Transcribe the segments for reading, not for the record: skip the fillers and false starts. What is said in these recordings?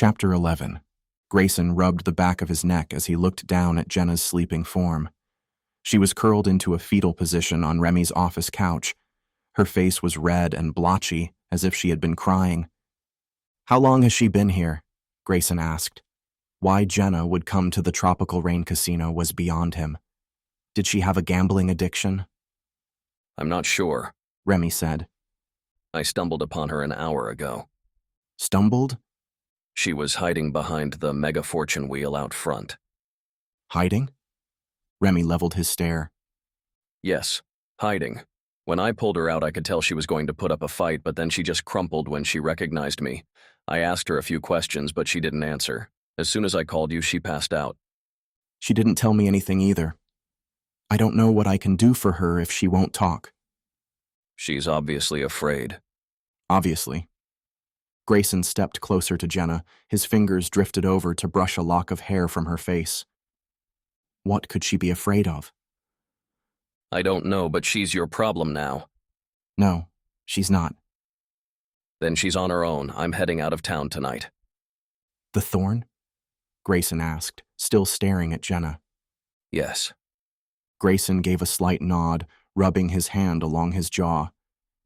Chapter 11. Grayson rubbed the back of his neck as he looked down at Jenna's sleeping form. She was curled into a fetal position on Remy's office couch. Her face was red and blotchy, as if she had been crying. "How long has she been here?" Grayson asked. Why Jenna would come to the Tropical Rain Casino was beyond him. Did she have a gambling addiction? "I'm not sure," Remy said. "I stumbled upon her an hour ago. Stumbled? She was hiding behind the mega fortune wheel out front." Hiding? Remy leveled his stare. "Yes, hiding. When I pulled her out, I could tell she was going to put up a fight, but then she just crumpled when she recognized me. I asked her a few questions, but she didn't answer. As soon as I called you, she passed out." She didn't tell me anything either. I don't know what I can do for her if she won't talk. "She's obviously afraid." Obviously. Grayson stepped closer to Jenna. His fingers drifted over to brush a lock of hair from her face. What could she be afraid of? "I don't know, but she's your problem now." No, she's not. "Then she's on her own. I'm heading out of town tonight." The thorn? Grayson asked, still staring at Jenna. "Yes." Grayson gave a slight nod, rubbing his hand along his jaw.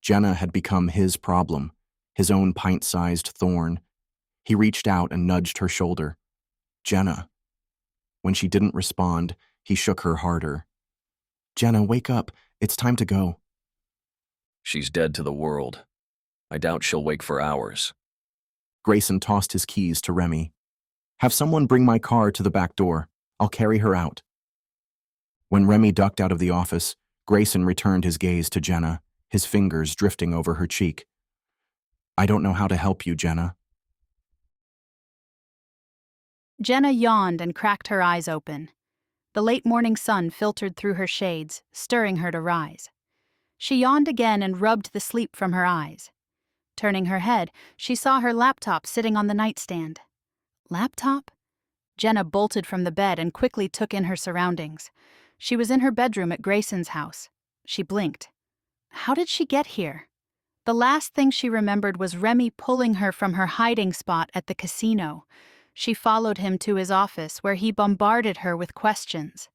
Jenna had become his problem, his own pint-sized thorn. He reached out and nudged her shoulder. "Jenna." When she didn't respond, he shook her harder. "Jenna, wake up. It's time to go." "She's dead to the world. I doubt she'll wake for hours." Grayson tossed his keys to Remy. "Have someone bring my car to the back door. I'll carry her out." When Remy ducked out of the office, Grayson returned his gaze to Jenna, his fingers drifting over her cheek. "I don't know how to help you, Jenna." Jenna yawned and cracked her eyes open. The late morning sun filtered through her shades, stirring her to rise. She yawned again and rubbed the sleep from her eyes. Turning her head, she saw her laptop sitting on the nightstand. Laptop? Jenna bolted from the bed and quickly took in her surroundings. She was in her bedroom at Grayson's house. She blinked. How did she get here? The last thing she remembered was Remy pulling her from her hiding spot at the casino. She followed him to his office, where he bombarded her with questions.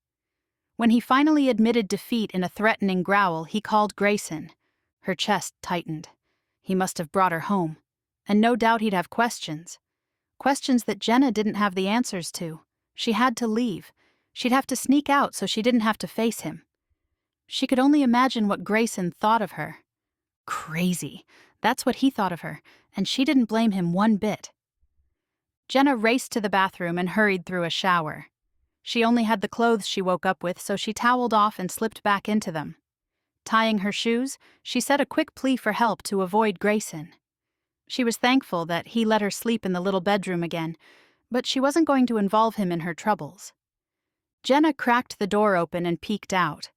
When he finally admitted defeat in a threatening growl, he called Grayson. Her chest tightened. He must have brought her home. And no doubt he'd have questions. Questions that Jenna didn't have the answers to. She had to leave. She'd have to sneak out so she didn't have to face him. She could only imagine what Grayson thought of her. Crazy. That's what he thought of her, and she didn't blame him one bit. Jenna raced to the bathroom and hurried through a shower. She only had the clothes she woke up with, so she toweled off and slipped back into them. Tying her shoes, she said a quick plea for help to avoid Grayson. She was thankful that he let her sleep in the little bedroom again, but she wasn't going to involve him in her troubles. Jenna cracked the door open and peeked out.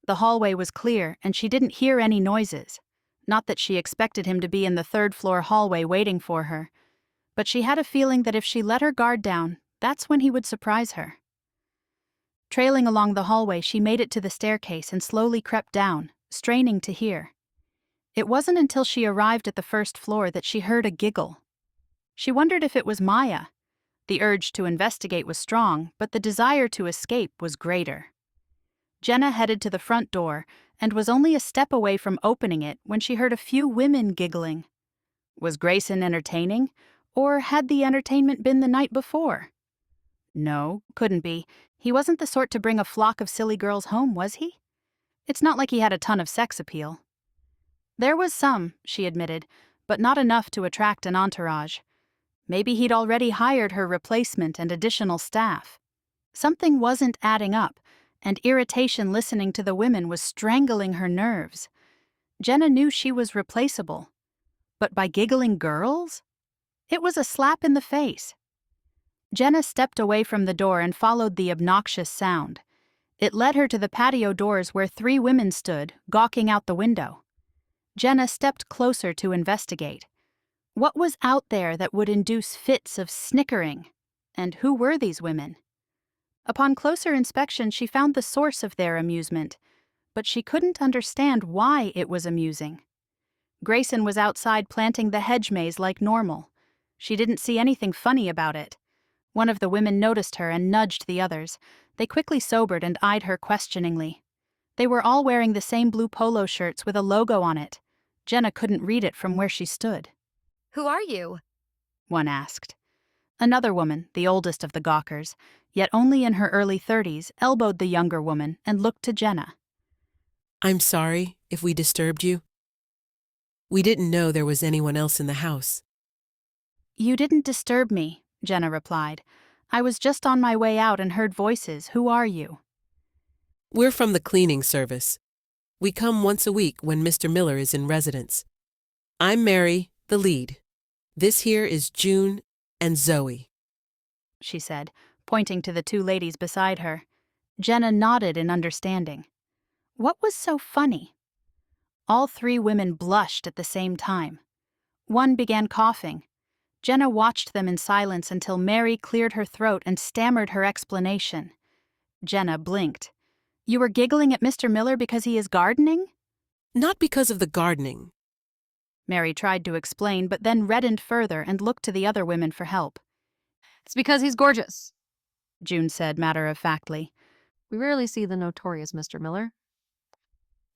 The hallway was clear, and she didn't hear any noises. Not that she expected him to be in the third-floor hallway waiting for her, but she had a feeling that if she let her guard down, that's when he would surprise her. Trailing along the hallway, she made it to the staircase and slowly crept down, straining to hear. It wasn't until she arrived at the first floor that she heard a giggle. She wondered if it was Maya. The urge to investigate was strong, but the desire to escape was greater. Jenna headed to the front door and was only a step away from opening it when she heard a few women giggling. Was Grayson entertaining, or had the entertainment been the night before? No, couldn't be. He wasn't the sort to bring a flock of silly girls home, was he? It's not like he had a ton of sex appeal. There was some, she admitted, but not enough to attract an entourage. Maybe he'd already hired her replacement and additional staff. Something wasn't adding up, and irritation listening to the women was strangling her nerves. Jenna knew she was replaceable. But by giggling girls? It was a slap in the face. Jenna stepped away from the door and followed the obnoxious sound. It led her to the patio doors where 3 women stood, gawking out the window. Jenna stepped closer to investigate. What was out there that would induce fits of snickering? And who were these women? Upon closer inspection, she found the source of their amusement, but she couldn't understand why it was amusing. Grayson was outside planting the hedge maze like normal. She didn't see anything funny about it. One of the women noticed her and nudged the others. They quickly sobered and eyed her questioningly. They were all wearing the same blue polo shirts with a logo on it. Jenna couldn't read it from where she stood. Who are you? One asked. Another woman, the oldest of the gawkers, yet only in her early 30s, elbowed the younger woman and looked to Jenna. I'm sorry if we disturbed you. We didn't know there was anyone else in the house. You didn't disturb me, Jenna replied. I was just on my way out and heard voices. Who are you? We're from the cleaning service. We come once a week when Mr. Miller is in residence. I'm Mary, the lead. This here is June and Zoe, she said, pointing to the two ladies beside her. Jenna nodded in understanding. What was so funny? All three women blushed at the same time. One began coughing. Jenna watched them in silence until Mary cleared her throat and stammered her explanation. Jenna blinked. You were giggling at Mr. Miller because he is gardening? Not because of the gardening. Mary tried to explain, but then reddened further and looked to the other women for help. It's because he's gorgeous, June said matter-of-factly. We rarely see the notorious Mr. Miller.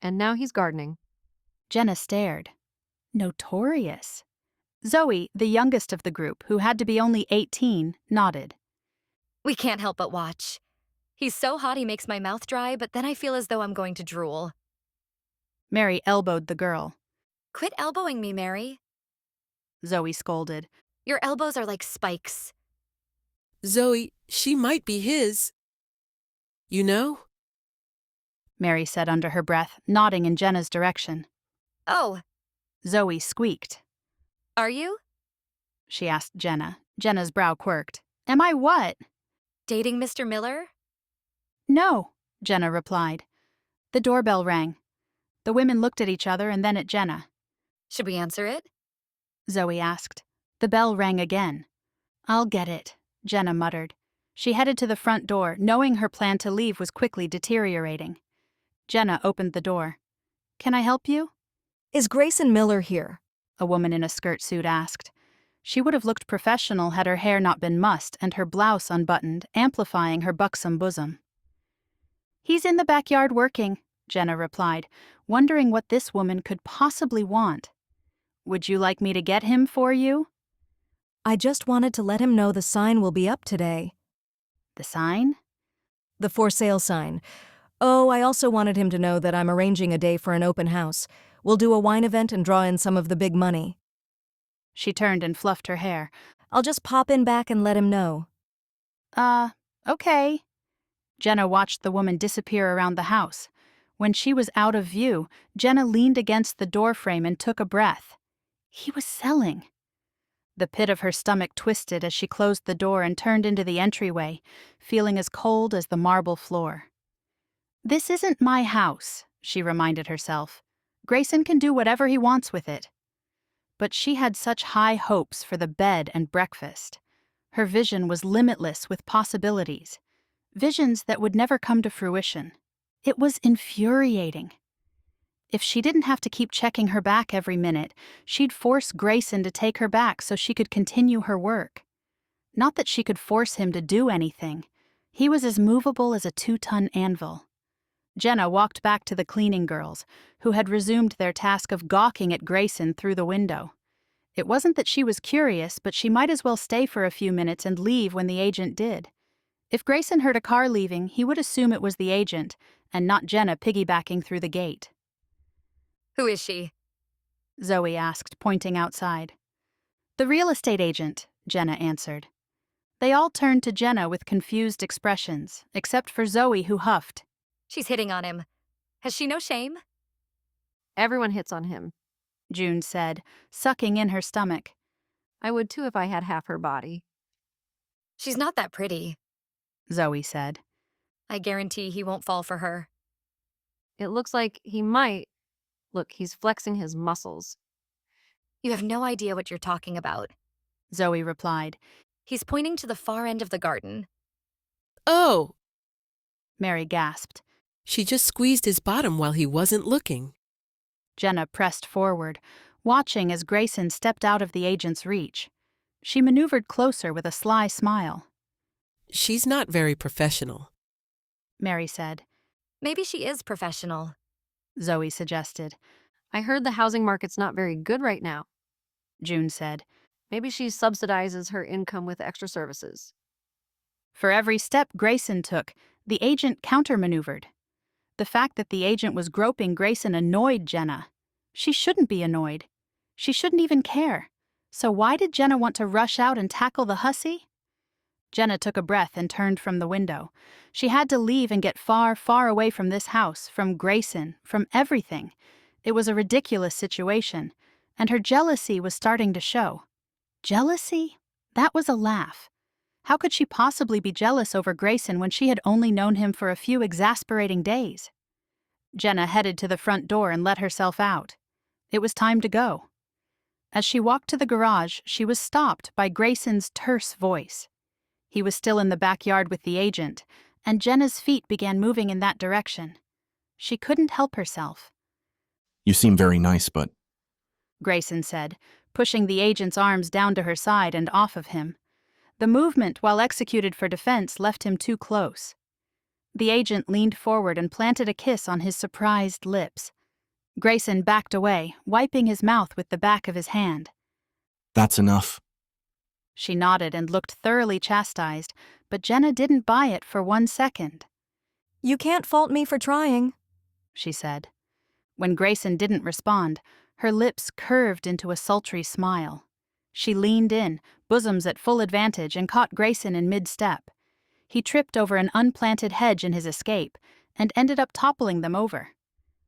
And now he's gardening. Jenna stared. Notorious? Zoe, the youngest of the group, who had to be only 18, nodded. We can't help but watch. He's so hot he makes my mouth dry, but then I feel as though I'm going to drool. Mary elbowed the girl. Quit elbowing me, Mary. Zoe scolded. Your elbows are like spikes. Zoe, she might be his. You know? Mary said under her breath, nodding in Jenna's direction. Oh, Zoe squeaked. are you? She asked Jenna. Jenna's brow quirked. Am I what? Dating Mr. Miller? No, Jenna replied. The doorbell rang. The women looked at each other and then at Jenna. Should we answer it? Zoe asked. The bell rang again. I'll get it, Jenna muttered. She headed to the front door, knowing her plan to leave was quickly deteriorating. Jenna opened the door. Can I help you? Is Grayson Miller here? A woman in a skirt suit asked. She would have looked professional had her hair not been mussed and her blouse unbuttoned, amplifying her buxom bosom. He's in the backyard working, Jenna replied, wondering what this woman could possibly want. Would you like me to get him for you? I just wanted to let him know the sign will be up today. The sign? The for sale sign. Oh, I also wanted him to know that I'm arranging a day for an open house. We'll do a wine event and draw in some of the big money. She turned and fluffed her hair. I'll just pop in back and let him know. Okay. Jenna watched the woman disappear around the house. When she was out of view, Jenna leaned against the doorframe and took a breath. He was selling. The pit of her stomach twisted as she closed the door and turned into the entryway, feeling as cold as the marble floor. This isn't my house, she reminded herself. Grayson can do whatever he wants with it. But she had such high hopes for the bed and breakfast. Her vision was limitless with possibilities, visions that would never come to fruition. It was infuriating. If she didn't have to keep checking her back every minute, she'd force Grayson to take her back so she could continue her work. Not that she could force him to do anything. He was as movable as a 2-ton anvil. Jenna walked back to the cleaning girls, who had resumed their task of gawking at Grayson through the window. It wasn't that she was curious, but she might as well stay for a few minutes and leave when the agent did. If Grayson heard a car leaving, he would assume it was the agent, and not Jenna piggybacking through the gate. Who is she? Zoe asked, pointing outside. The real estate agent, Jenna answered. They all turned to Jenna with confused expressions, except for Zoe, who huffed. She's hitting on him. Has she no shame? Everyone hits on him. June said, sucking in her stomach. I would too if I had half her body. She's not that pretty. Zoe said. I guarantee he won't fall for her. It looks like he might. Look, he's flexing his muscles. You have no idea what you're talking about. Zoe replied. He's pointing to the far end of the garden. Oh! Mary gasped. She just squeezed his bottom while he wasn't looking. Jenna pressed forward, watching as Grayson stepped out of the agent's reach. She maneuvered closer with a sly smile. She's not very professional. Mary said. Maybe she is professional. Zoe suggested. I heard the housing market's not very good right now. June said. Maybe she subsidizes her income with extra services. For every step Grayson took, the agent countermaneuvered. The fact that the agent was groping Grayson annoyed Jenna. She shouldn't be annoyed. She shouldn't even care. So why did Jenna want to rush out and tackle the hussy? Jenna took a breath and turned from the window. She had to leave and get far, far away from this house, from Grayson, from everything. It was a ridiculous situation, and her jealousy was starting to show. Jealousy? That was a laugh. How could she possibly be jealous over Grayson when she had only known him for a few exasperating days? Jenna headed to the front door and let herself out. It was time to go. As she walked to the garage, she was stopped by Grayson's terse voice. He was still in the backyard with the agent, and Jenna's feet began moving in that direction. She couldn't help herself. You seem very nice, but Grayson said, pushing the agent's arms down to her side and off of him. The movement, while executed for defense, left him too close. The agent leaned forward and planted a kiss on his surprised lips. Grayson backed away, wiping his mouth with the back of his hand. That's enough. She nodded and looked thoroughly chastised, but Jenna didn't buy it for 1 second. You can't fault me for trying, she said. When Grayson didn't respond, her lips curved into a sultry smile. She leaned in, bosoms at full advantage, and caught Grayson in mid-step. He tripped over an unplanted hedge in his escape and ended up toppling them over.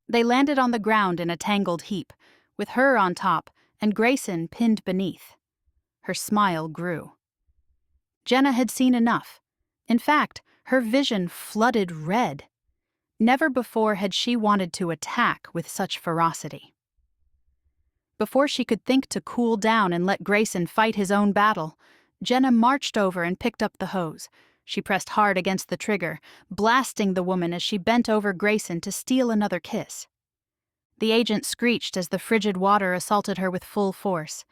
They landed on the ground in a tangled heap, with her on top and Grayson pinned beneath. Her smile grew. Jenna had seen enough. In fact, her vision flooded red. Never before had she wanted to attack with such ferocity. Before she could think to cool down and let Grayson fight his own battle, Jenna marched over and picked up the hose. She pressed hard against the trigger, blasting the woman as she bent over Grayson to steal another kiss. The agent screeched as the frigid water assaulted her with full force.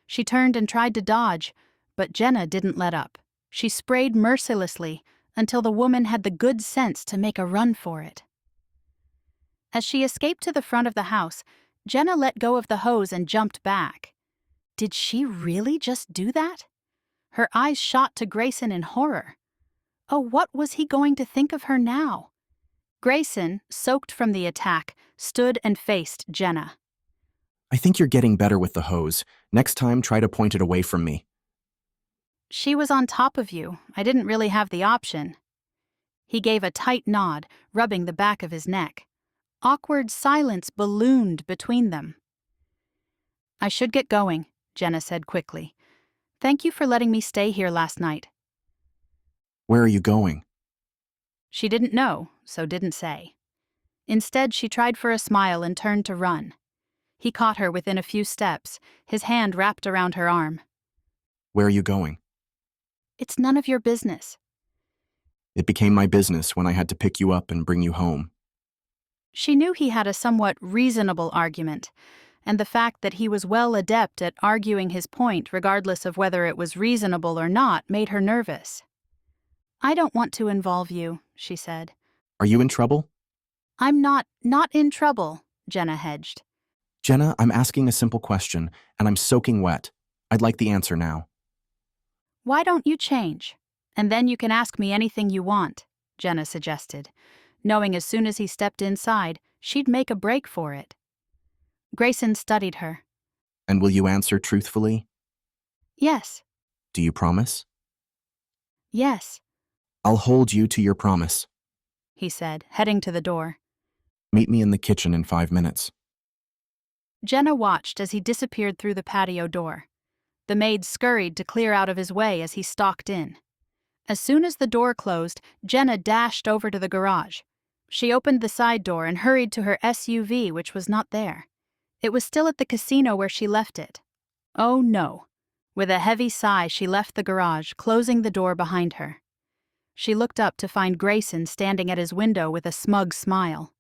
She turned and tried to dodge, but Jenna didn't let up. She sprayed mercilessly until the woman had the good sense to make a run for it. As she escaped to the front of the house, Jenna let go of the hose and jumped back. Did she really just do that? Her eyes shot to Grayson in horror. Oh, what was he going to think of her now? Grayson, soaked from the attack, stood and faced Jenna. I think you're getting better with the hose. Next time, try to point it away from me. She was on top of you. I didn't really have the option. He gave a tight nod, rubbing the back of his neck. Awkward silence ballooned between them. I should get going, Jenna said quickly. Thank you for letting me stay here last night. Where are you going? She didn't know, so didn't say. Instead, she tried for a smile and turned to run. He caught her within a few steps, his hand wrapped around her arm. Where are you going? It's none of your business. It became my business when I had to pick you up and bring you home. She knew he had a somewhat reasonable argument, and the fact that he was well adept at arguing his point regardless of whether it was reasonable or not made her nervous. I don't want to involve you, she said. Are you in trouble? I'm not in trouble, Jenna hedged. Jenna, I'm asking a simple question, and I'm soaking wet. I'd like the answer now. Why don't you change? And then you can ask me anything you want, Jenna suggested, knowing as soon as he stepped inside, she'd make a break for it. Grayson studied her. And will you answer truthfully? Yes. Do you promise? Yes, I'll hold you to your promise. he said, heading to the door. Meet me in the kitchen in 5 minutes. Jenna watched as he disappeared through the patio door. The maid scurried to clear out of his way as he stalked in. As soon as the door closed, Jenna dashed over to the garage. She opened the side door and hurried to her SUV, which was not there. It was still at the casino where she left it. Oh no. With a heavy sigh, she left the garage, closing the door behind her. She looked up to find Grayson standing at his window with a smug smile.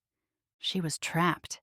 She was trapped.